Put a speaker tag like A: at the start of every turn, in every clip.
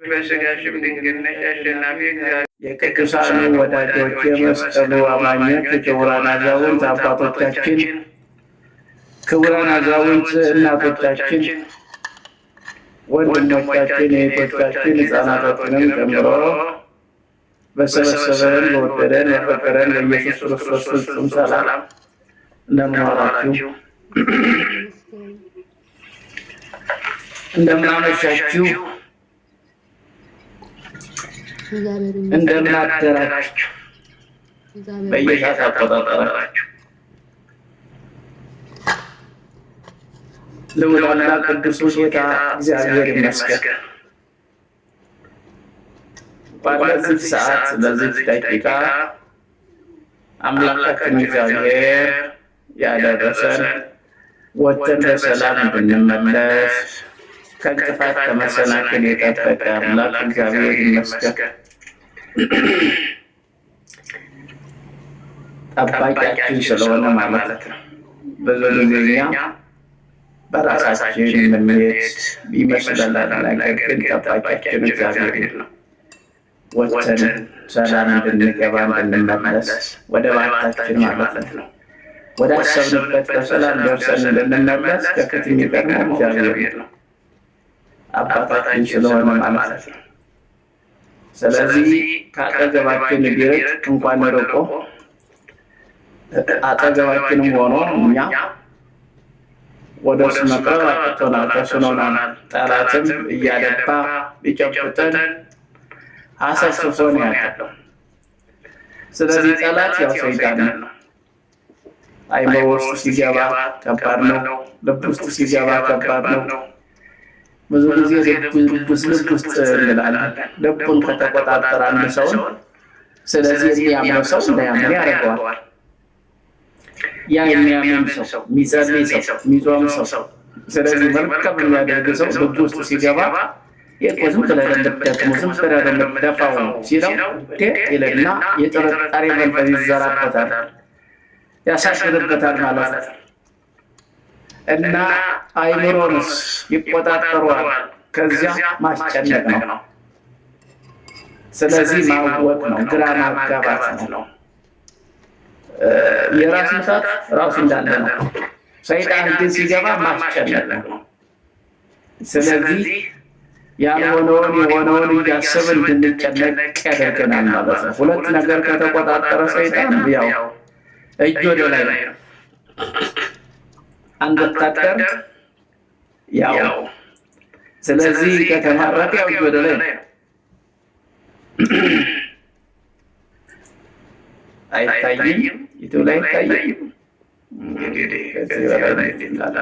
A: በሥጋሽም ድንግል ነሽ። አሸናፊ እግዚአብሔር
B: የቅዱሳኑ ወዳጆች የመስቀሉ አማኞች ክቡራን አዛውንት አባቶቻችን፣ ክቡራን አዛውንት እናቶቻችን፣ ወንድሞቻችን፣ እህቶቻችን ሕፃናቶችንም ጨምሮ በሰበሰበን በወደደን በፈቀረን በኢየሱስ ክርስቶስ ፍጹም ሰላም እንደምን ዋላችሁ? እንደምን አመሻችሁ? እንደምን አደራችሁ? በየሰዓት አቆጣጠራችሁ ልዑልና ቅዱሱ ጌታ እግዚአብሔር ይመስገን። ባለዚህ ሰዓት ለዚህ ደቂቃ አምላካችን እግዚአብሔር ያደረሰን ወጥተን በሰላም እንድንመለስ ከእንቅፋት ከመሰናክል የጠበቀ አምላክ እግዚአብሔር ይመስገን። ጠባቂያችን ስለሆነ ማለት ነው። ብዙ ጊዜ እኛ በራሳችን የምንሄድ ይመስለናል፣ ነገር ግን ጠባቂያችን እግዚአብሔር ነው። ወጥተን ሰላም እንድንገባ እንድንመለስ ወደ ባታችን ማለት ነው፣ ወደ አሰብንበት በሰላም ደርሰን እንድንመለስ ከፊት የሚቀድመው እግዚአብሔር ነው፣ አባታችን ስለሆነ ማለት ነው። ስለዚህ ከአጠገባችን ቢርቅ እንኳን ርቆ አጠገባችንም ሆኖ እኛ ወደ እሱ መቅረብ አቅቶናል፣ ተስኖናል። ጠላትም እያደባ ቢጨብጠን አሰፍስፎን ያለው። ስለዚህ ጠላት ያው ሰይጣን ነው። አይምሮ ውስጥ ሲገባ ከባድ ነው። ልብ ውስጥ ሲገባ ከባድ ነው። ብዙ ጊዜ ልብ ውስጥ እንላለን። ልቡን ከተቆጣጠረ አንድ ሰውን ስለዚህ የሚያምነው ሰው እንዳያምን ያደርገዋል። ያ የሚያምን ሰው፣ የሚጸልይ ሰው፣ የሚጾም ሰው፣ ስለዚህ መልካም የሚያደርግ ሰው ልብ ውስጥ ሲገባ ዝም ብለህ ለምትደክሙ ዝም ብለህ ለምትደፋው ሲለው ይልና የጥርጣሬ መንፈስ ይዘራበታል፣ ያሳስርበታል ማለት ነው። እና አይምሮንስ ይቆጣጠሯል። ከዚያ ማስጨነቅ ነው። ስለዚህ ማወቅ ነው፣ ግራ ማጋባት ነው። የራስ ምታት ራሱ እንዳለ ነው። ሰይጣን ግን ሲገባ ማስጨነቅ ነው። ስለዚህ ያልሆነውን የሆነውን እያሰብን እንድንጨነቅ ያደርገናል ማለት ነው። ሁለት ነገር ከተቆጣጠረ ሰይጣን ያው እጅ ወደ ላይ ነው። አንድ ወታደር ያው ስለዚህ ከተማረከ ያው እጅ ወደ ላይ ነው። አይታይም፣ ይቱ ላይ አይታይም። እንግዲህ ከዚህ በላይ ይላል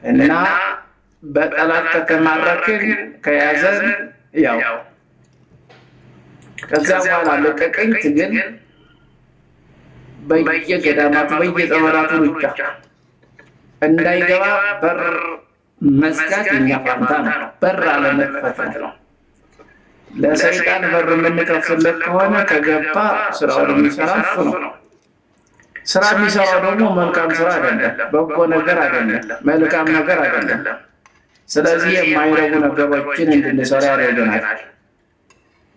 B: እና በጠላት ከተማረክን ከያዘን ያው ከዛ በኋላ ለቀቀኝ ትግል በየገዳማቱ በየጸበራቱ ብቻ እንዳይገባ በር መዝጋት የኛ ፋንታ ነው። በር አለመክፈት ነው። ለሰይጣን በር የምንከፍትለት ከሆነ ከገባ ስራውን የሚሰራ እሱ ነው። ስራ የሚሰራው ደግሞ መልካም ስራ አይደለም፣ በጎ ነገር አይደለም፣ መልካም ነገር አይደለም። ስለዚህ የማይረቡ ነገሮችን እንድንሰራ ያደርገናል።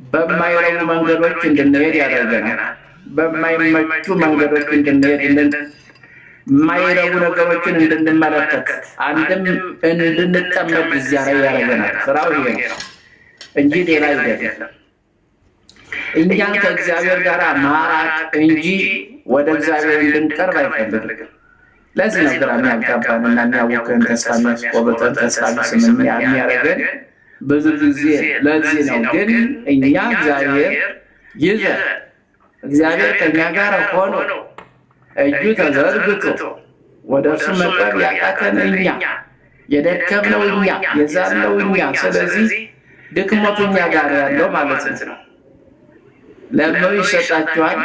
B: በማይረቡ መንገዶች እንድንሄድ ያደርገናል። በማይመቹ መንገዶች እንድንሄድ የማይረቡ ነገሮችን እንድንመለከት አንድም እንድንጠመድ እዚያ ላይ ያደርገናል። ስራው ይሄ ነው እንጂ ሌላ አይደለም። እኛን ከእግዚአብሔር ጋር ማራቅ እንጂ ወደ እግዚአብሔር እንድንቀርብ አይፈልግም። ለዚህ ነው ግራ የሚያጋባንና የሚያውከን ተስፋ የሚያስቆርጠን ተስፋ ስም የሚያደርገን ብዙ ጊዜ ለዚህ ነው። ግን እኛ እግዚአብሔር ይዘን እግዚአብሔር ከእኛ ጋር ሆኖ እጁ ተዘርግቶ ወደ እሱ መቅረብ ያቃተን እኛ፣ የደከምነው እኛ፣ የዛልነው እኛ። ስለዚህ ድክመቱ እኛ ጋር ያለው ማለት ነው። ለምነው ይሰጣችኋል፣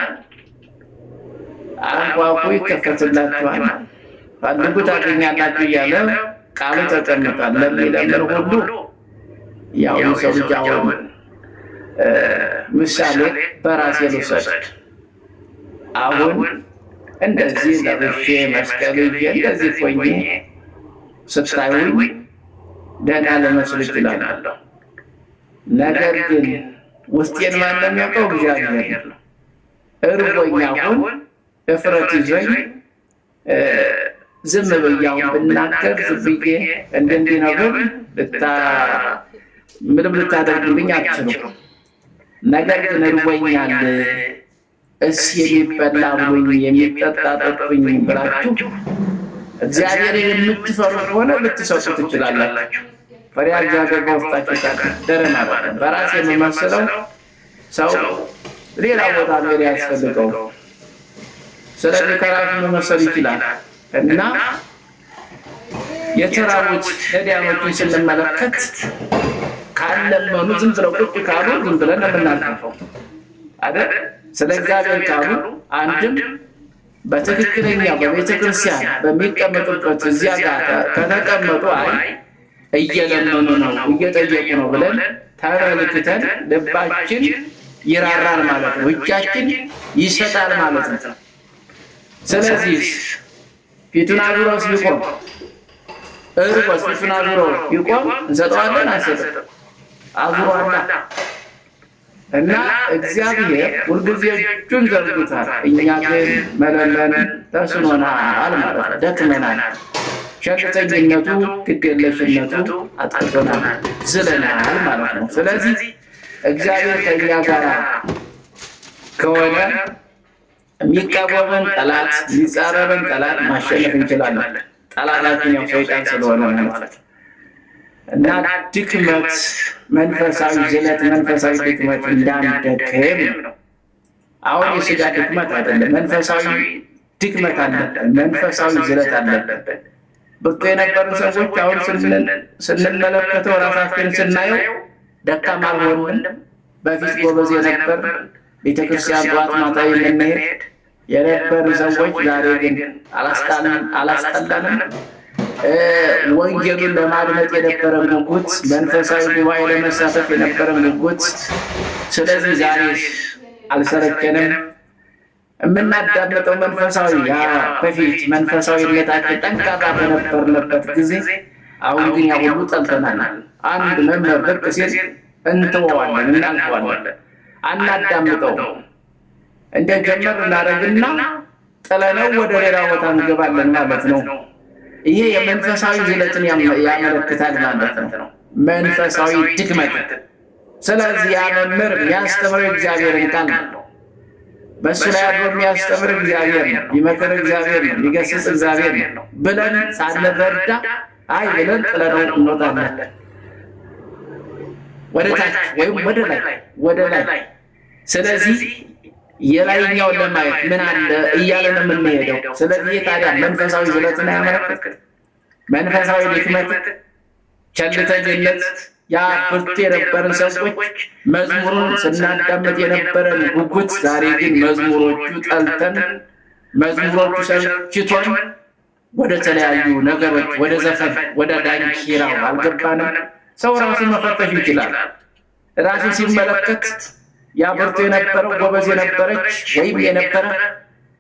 B: አንኳኩ ይከፈትላችኋል፣ ፈልጉ ታገኛላችሁ እያለ ቃሉ ተቀምጧል። ለሚለምን ሁሉ ያው የሰው ልጅ አሁን ምሳሌ በራሴ ልውሰድ። አሁን እንደዚህ ለብሼ መስቀል ይዤ እንደዚህ ቆኜ ስታዩኝ ደህና ልመስል እችላለሁ። ነገር ግን ውስጤን ማን ነው የሚያውቀው? እግዚአብሔር ነው። እርቦኝ አሁን እፍረት ይዞኝ ዝም ብዬ አሁን ብናገር ዝም ብዬ እንዲህ ነገር ምንም ልታደርጉልኝ አትችሉም። ነገር ግን እርቦኛል፣ እስኪ የሚበላ ብሉኝ፣ የሚጠጣ ጠጡኝ ብላችሁ እግዚአብሔርን የምትፈሩ ከሆነ ልትሰጡ ትችላላችሁ። ፈሪሃ እግዚአብሔር በውስጣችሁ ካደረ ማለት ነው። በራሴ የምመስለው ሰው ሌላ ቦታ መሄድ ያስፈልገው። ስለዚህ ከራሱ መመሰል ይችላል እና የተራቡት ነዳያኖችን ስንመለከት ካለመኑ ዝም ብለው ቁጭ ካሉ ዝም ብለን የምናልፈው አይደል? ስለ እግዚአብሔር ካሉ አንድም በትክክለኛ በቤተ ክርስቲያን በሚቀመጡበት እዚያ ጋር ከተቀመጡ አይ እየለመኑ ነው እየጠየቁ ነው ብለን ተመልክተን ልባችን ይራራል ማለት ነው። እጃችን ይሰጣል ማለት ነው። ስለዚህ ፊቱን አዙሮ ሲቆም እርቦት ፊቱን አዙሮ ቢቆም እንሰጠዋለን አንሰጥም? አዙሯላ እና እግዚአብሔር ሁልጊዜ እጁን ዘርግቷል። እኛ ግን መለመን ተስኖናል ማለት ነው። ደክመናል። ቸልተኝነቱ፣ ግዴለሽነቱ አጥቅቶናል፣ ዝለናል ማለት ነው። ስለዚህ እግዚአብሔር ከእኛ ጋር ከሆነ የሚቃወመን ጠላት፣ የሚጻረረን ጠላት ማሸነፍ እንችላለን። ጠላታችን ያው ሰይጣን ስለሆነ ማለት ነው። እና ድክመት፣ መንፈሳዊ ዝለት፣ መንፈሳዊ ድክመት እንዳንደክም ነው። አሁን የስጋ ድክመት አይደለም፣ መንፈሳዊ ድክመት አለብን፣ መንፈሳዊ ዝለት አለብን። ብርቱ የነበርን ሰዎች አሁን ስንመለከተው ራሳችንን ስናየው ደካማ አልሆንም። በፊት ጎበዝ የነበር ቤተክርስቲያን ጠዋት ማታ የምንሄድ የነበርን ሰዎች ዛሬ ግን አላስጠላንም። ወንጌሉን ለማድመጥ የነበረን ጉጉት፣ መንፈሳዊ ጉባኤ ለመሳተፍ የነበረን ጉጉት፣ ስለዚህ ዛሬ አልሰለቸንም። የምናዳምጠው መንፈሳዊ በፊት መንፈሳዊነታችን ጠንካራ በነበርንበት ጊዜ፣ አሁን ግን ያ ሁሉ ጠልተናል። አንድ መምህር ብቅ ሲል እንተወዋለን፣ እናልፈዋለን፣ አናዳምጠው። እንደጀመር እናደርግና ጥለነው ወደ ሌላ ቦታ እንገባለን ማለት ነው። ይሄ የመንፈሳዊ ዝለትን ያመለክታል ማለት ነው፣ መንፈሳዊ ድክመት። ስለዚህ ያ መምህር የሚያስተምረው እግዚአብሔርን ቃል ነው። በእሱ ላይ አድሮ የሚያስተምር እግዚአብሔር ነው፣ የሚመክር እግዚአብሔር ነው፣ የሚገስጽ እግዚአብሔር ነው ብለን ሳንረዳ አይ ብለን ጥለነው እንወጣለን ወደ ታች ወይም ወደ ላይ። ስለዚህ የላይኛውን ለማየት ምን አለ እያለን የምንሄደው። ስለዚህ ታዲያ መንፈሳዊ ዝለትን ያመለክት፣ መንፈሳዊ ድክመት፣ ቸልተኝነት። ያ ብርቱ የነበርን ሰዎች መዝሙሩን ስናዳምጥ የነበረን ጉጉት፣ ዛሬ ግን መዝሙሮቹ ጠልተን፣ መዝሙሮቹ ሰልችቶን ወደ ተለያዩ ነገሮች፣ ወደ ዘፈን፣ ወደ ዳንኪራ አልገባንም። ሰው ራሱን መፈተሽ ይችላል። ራሱን ሲመለከት ያ ብርቱ የነበረው ጎበዝ የነበረች ወይም የነበረ፣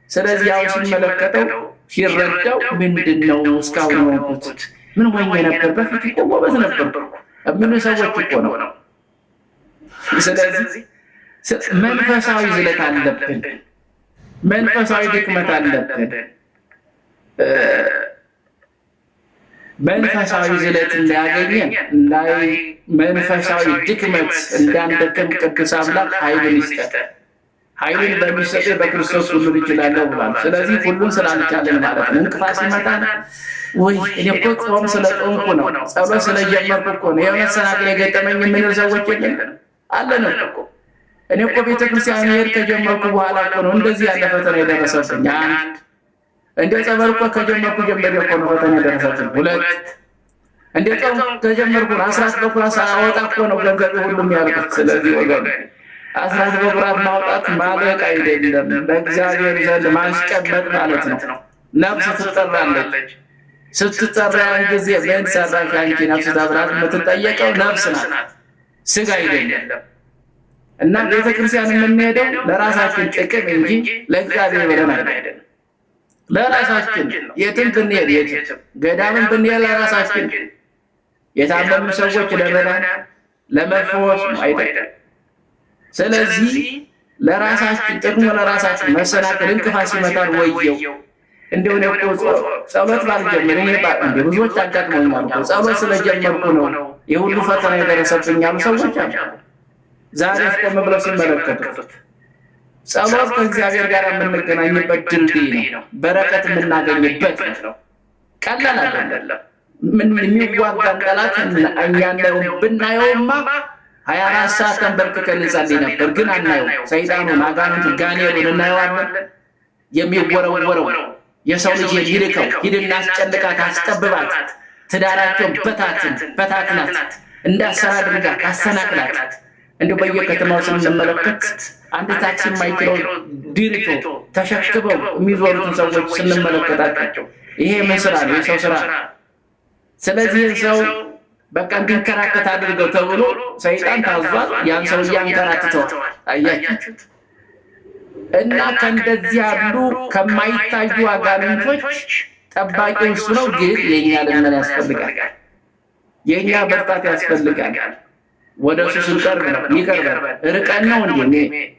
B: ስለዚህ ያው ሲመለከተው ሲረዳው ምንድን ነው እስካሁን የሆንኩት? ምን ሆኜ ነበር? በፊት እኮ ጎበዝ ነበርኩ ምን ሰዎች እኮ ነው። ስለዚህ መንፈሳዊ ዝለት አለብን፣ መንፈሳዊ ድክመት አለብን። መንፈሳዊ ዝለት እንዳያገኘን መንፈሳዊ ድክመት እንዳንደክም ቅዱስ አምላክ ኃይልን ይስጠን። ኃይልን በሚሰጥ በክርስቶስ ሁሉን እችላለሁ ብሏል። ስለዚህ ሁሉን ስላልቻለን ማለት ነው። እንቅፋት ሲመጣን ወይ እኔ እኮ ጾም ስለጾምኩ ነው፣ ጸሎት ስለጀመርኩ እኮ ነው፣ የሆነ ሰናክል የገጠመኝ የምንል ሰዎች የለን አለን እኮ። እኔ እኮ ቤተክርስቲያን መሄድ ከጀመርኩ በኋላ እኮ ነው እንደዚህ ያለ ፈተና የደረሰብኝ። አንድ እንደ ጸበል እኮ ከጀመርኩ ጀምሬ እኮ ነው ፈተና የደረሰብኝ። ሁለት እንደ ጾም ከጀመርኩ አስራት በኩራት ሳወጣ እኮ ነው ገንዘብ ሁሉም ያልኩት። ስለዚህ ወገን አስራት በኩራት ማውጣት ማለቅ አይደለም፣ በእግዚአብሔር ዘንድ ማስቀመጥ ማለት ነው። ነፍስ ትጠራለች። ስትጠራን ጊዜ ምን ሰራሽ አንቺ ነፍስ ተብላ የምትጠየቀው ነፍስ ናት፣ ስጋ አይደለም። እና ቤተክርስቲያን የምንሄደው ለራሳችን ጥቅም እንጂ ለእግዚአብሔር ብለን አይደለም። ለራሳችን የትም ብንሄድ፣ የትም ገዳምን ብንሄድ ለራሳችን የታመሙ ሰዎች ለመዳን ለመፈወስ ነው አይደል? ስለዚህ ለራሳችን ጥቅሙ ለራሳችን መሰናክል እንቅፋት ሲመጣን ወየው እንደሆነ እኮ ጸሎት ባልጀምር ይሄ እንደ ብዙዎች አጋጥመውኛል እኮ ጸሎት ስለጀመርኩ ነው የሁሉ ፈተና የደረሰብኝ ያሉ ሰዎች አሉ። ዛሬ ቆም ብለው ሲመለከቱት ጸሎት ከእግዚአብሔር ጋር የምንገናኝበት ድልድይ ነው፣ በረከት የምናገኝበት ነው። ቀላል አይደለም። ምን የሚዋጋን ጠላት እኛን ብናየውማ 24 ሰዓት ተንበርክከን እንጸልይ ነበር፣ ግን አናየው። ሰይጣኑን አጋንንቱን ጋኔሉን እናየዋለን። የሚወረወረው የሰው ልጅ የሚልከው ሂድና አስጨንቃት፣ አስጠብባት፣ ትዳራቸውን በታትናት፣ እንዳሰራ አድርጋት፣ አሰናክላት። እንዲሁ በየከተማው ስንመለከት አንድ ታክሲ የማይችለው ድርቶ ተሸክበው የሚዞሩትን ሰዎች ስንመለከታቸው ይሄ ምን ስራ ነው? የሰው ስራ። ስለዚህ ሰው በቃ እንዲንከራከት አድርገው ተብሎ ሰይጣን ታዟል። ያን ሰው እያንከራትተዋል። አያችሁት? እና ከእንደዚህ ያሉ ከማይታዩ አጋንንቶች ጠባቂው እሱ ነው። ግን የእኛ ልመና ያስፈልጋል፣ የእኛ በርታት ያስፈልጋል። ወደ እሱ ስንቀርብ ነው የሚቀርበን። ርቀን ነው እንዴ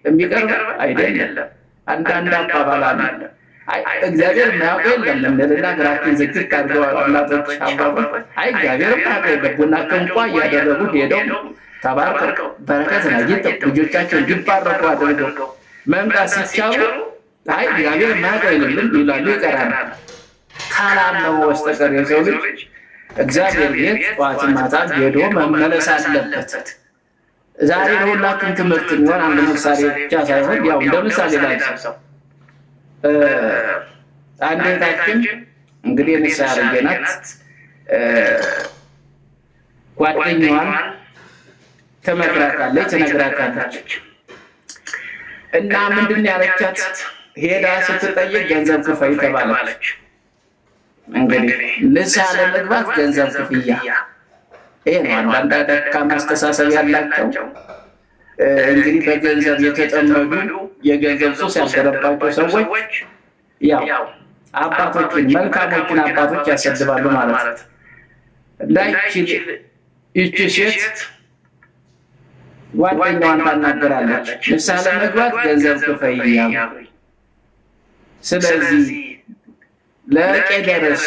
B: የሚቀርበን? አይደለም። አንዳንድ አባባል አለ እግዚአብሔር የማያውቀው የለም እንልና ግራችን ዝግት አድርገዋል እናቶች አባባል። እግዚአብሔር የማያውቀው የለም። ቡናቸው እንኳ እያደረጉ ሄደው ተባርከው በረከት አግኝተው ልጆቻቸው እንዲባረኩ አድርገው መምጣት ሲቻሉ እግዚአብሔር የማያውቀው የለም ይላሉ፣ ይቀራሉ። ካላመኑ በስተቀር የሰው ልጅ እግዚአብሔር ቤት ጠዋት ማታ ሄዶ መመለስ አለበት። ዛሬ ለሁላችሁም ትምህርት የሚሆን አንድ ምሳሌ ብቻ ሳይሆን ያው እንደ ምሳሌ ላይ ሰው አንድ እህታችን እንግዲህ ንስሐ ልጅ ናት። ጓደኛዋን ትመክራታለች፣ ትነግራታለች። እና ምንድን ያለቻት ሄዳ ስትጠይቅ ገንዘብ ክፈይ ተባለች። እንግዲህ ንስሐ ለመግባት ገንዘብ ክፍያ ይሄ ነው። አንዳንድ ደካማ አስተሳሰብ ያላቸው እንግዲህ በገንዘብ የተጠመዱ የገንዘብ ሱስ ያደረባቸው ሰዎች ያው አባቶችን መልካሞችን አባቶች ያሰድባሉ ማለት ነው። እንዳይችል ይቺ ሴት ጓደኛዋን ታናገራለች፣ ንስሐ ለመግባት ገንዘብ ክፈይ እያሉ። ስለዚህ ለቄደርስ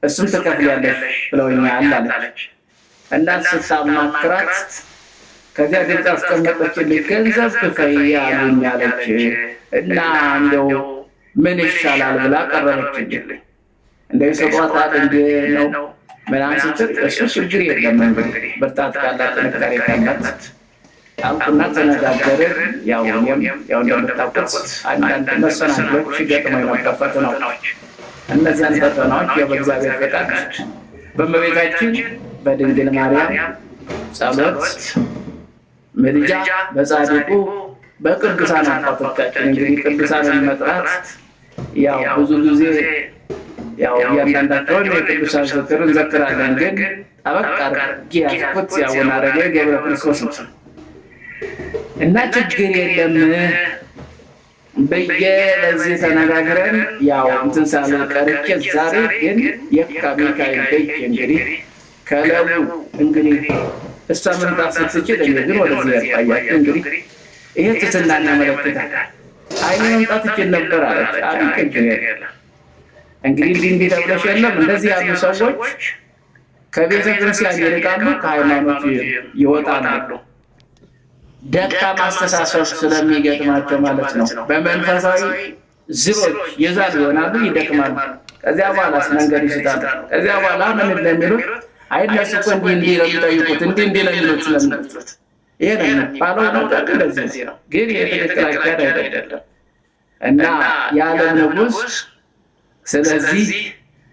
B: እሱም ትከፍያለሽ ብለውኛል አለች። እናት ስታማክራት ከዚያ ግልጽ አስቀመጠችልኝ፣ ገንዘብ ክፈይ ያሉኝ አለች። እና እንደው ምን ይሻላል ብላ ቀረበችልኝ። እንደው ሰጧታል እንደ ነው ምናምን ስትል እሱ ችግር የለም እንግዲህ ብርታት ካላት ጥንካሬ ካላት አልኩና ተነጋገርን። ያው እንደምታውቁት አንዳንድ መሰናክሎች ገጥመው ነበር፣ ፈተናዎች። እነዚያን ፈተናዎች በእግዚአብሔር ፈቃድ በእመቤታችን በድንግል ማርያም ጸሎት ምልጃ በጻድቁ በቅዱሳን አባቶቻችን እንግዲህ ቅዱሳንን መጥራት ያው ብዙ ጊዜ ያው እያንዳንዳቸውን የቅዱሳን ዝክር እንዘክራለን። ግን ጠበቅ አድርጌ ያዝኩት ያውን አረገ ገብረ ክርስቶስ ነው እና ችግር የለም ብዬ በዚህ ተነጋግረን ያው እንትን ሳለ ቀርቼ ዛሬ ግን የካ ሚካኤል ደጅ እንግዲህ ከለቡ እንግዲህ እሷ መምጣት ስትችል እኔ ግን ወደዚህ ያጣያችሁ እንግዲህ ይሄ ትትናና ያመለክታል። አይኔ መምጣት ይችል ነበር አለች። ችግር የለም እንግዲህ እንዲህ ተብለሽ የለም። እንደዚህ ያሉ ሰዎች ከቤተ ክርስቲያን ይርቃሉ፣ ከሃይማኖት ይወጣሉ። ደካማ አስተሳሰብ ስለሚገጥማቸው ማለት ነው። በመንፈሳዊ ዝሮች የዛሉ ይሆናሉ፣ ይደክማሉ። ከዚያ በኋላ መንገድ ይስታሉ። ከዚያ በኋላ ምን እንደሚሉት አይነሱ እኮ እንዲህ ነው የሚጠይቁት፣ እንዲህ ነው የሚሉት ስለሚሉት ይሄ ነው የሚባለው ነገር እንደዚህ ነው። ግን የትክክል አካሄድ አይደለም እና የዓለም ንጉሥ ስለዚህ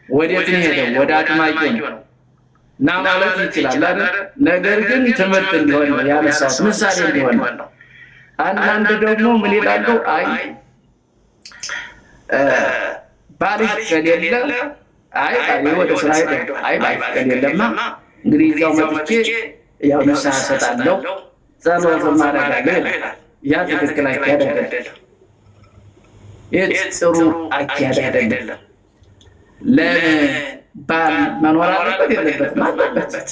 B: ወዴት ነው ሄደው? ወደ አጥማቂው ነው እና ማለት ይችላል አይደል? ነገር ግን ትምህርት እንዲሆን ነው ያነሳሁት፣ ምሳሌ እንዲሆን ነው። አንዳንድ ደግሞ ምን ይላሉ? ባልሽ ከሌለ ባሌ ወደ ስራ ሄደ፣ ባልሽ ከሌለማ እንግዲህ እዚያው መጥቼ ያው ንስሐ እሰጣለሁ፣ ጸሎት ማድረጋለሁ ይላል። ያ ትክክል አካሄድ አይደለም። ይህ ጥሩ አካሄድ አይደለም። ለምን ባል መኖር አለበት የለበትም? አለበት።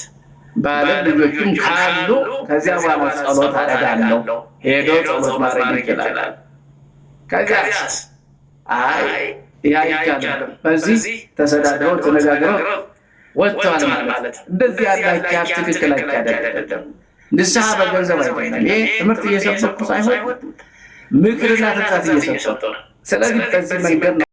B: ባልም ልጆቹም ካሉ ከዚያ በኋላ ጸሎት አደርጋለሁ ሄዶ ጸሎት ማድረግ ይችላል። ከዚያስ አይ ይህ አይቻልም፣ በዚህ ተሰዳድረው ተነጋግረው ወጥተዋል ማለት እንደዚህ ያለ አካሄድ ትክክል አይደለም። ንስሐ በገንዘብ አይደለም። ይሄ ትምህርት እየሰበኩ ሳይሆን ምክርና ተግሳጽ እየሰጠሁ። ስለዚህ በዚህ መንገድ